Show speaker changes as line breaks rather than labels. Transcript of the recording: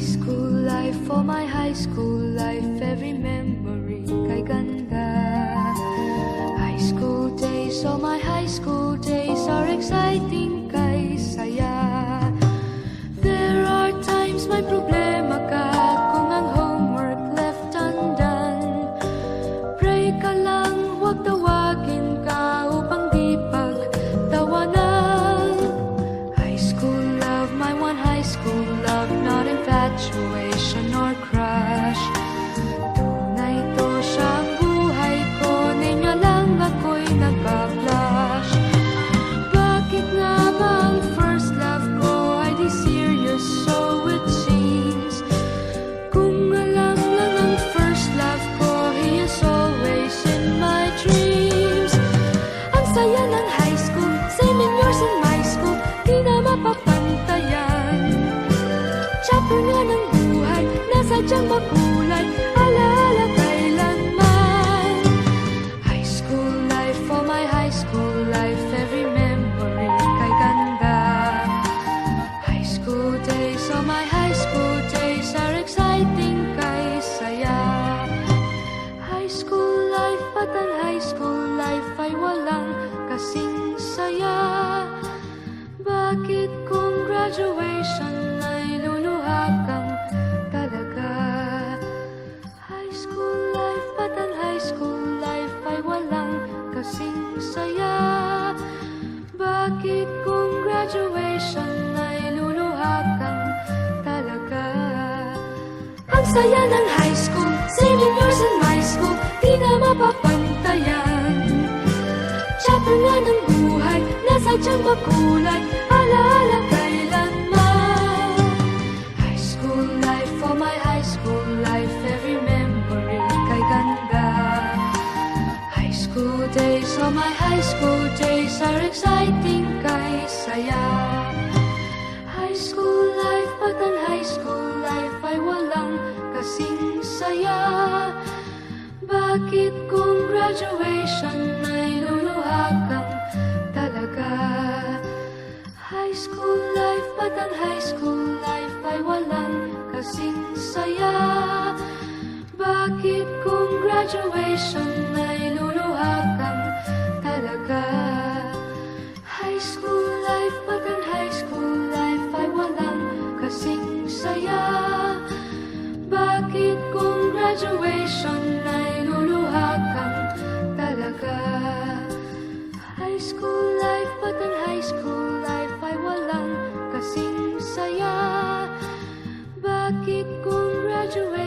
school life, for my high school life, every memory kay ganda. High school days, oh my high school days are exciting kay saya. There are times may problema ka kung ang homework left undone. Pray ka lang, huwag tawagin ka upang di pagtawanan. High school love, my one high school love, not infatuation or crush. Tunay to siyang buhay ko, niya lang ako'y nagpa-blush. Bakit nga ba ang first love ko ay di serious, so it seems? Kung alam lang ang first love ko, he is always in my dreams. Ang saya ng high school, same in yours in my school, di na mapapantayan. Chapter nga ng buhay, nasadyang makulay, alaala kailanman. High school life, for my high school life, every memory kay ganda. High school days, oh my high school days are exciting kay saya. High school life, at ang high school life ay walang kasing saya. Bakit kung graduation ay luluha kang talaga? High school life, at ang high school life ay walang kasing saya. Bakit kung graduation ay luluha kang talaga? Ang saya ng high school, same in yours in my school, di na mapapantayan. Chapter nga ng buhay, nasadyang makulay, alaala kailanman. High school life, for my high school life, every memory kay ganda. High school days, oh my high school days are exciting kay saya. High school life, at ang high school life ay walang kasing saya. Bakit kung graduation ay luluha kang talaga? High school life, at ang high school life ay walang kasing saya. Bakit kung graduation ay luluha kang talaga? High school life, at ang high school life ay walang kasing saya. Bakit kung graduation ay luluha kang talaga? High school life, at ang high school life ay walang kasing saya. Bakit kung graduation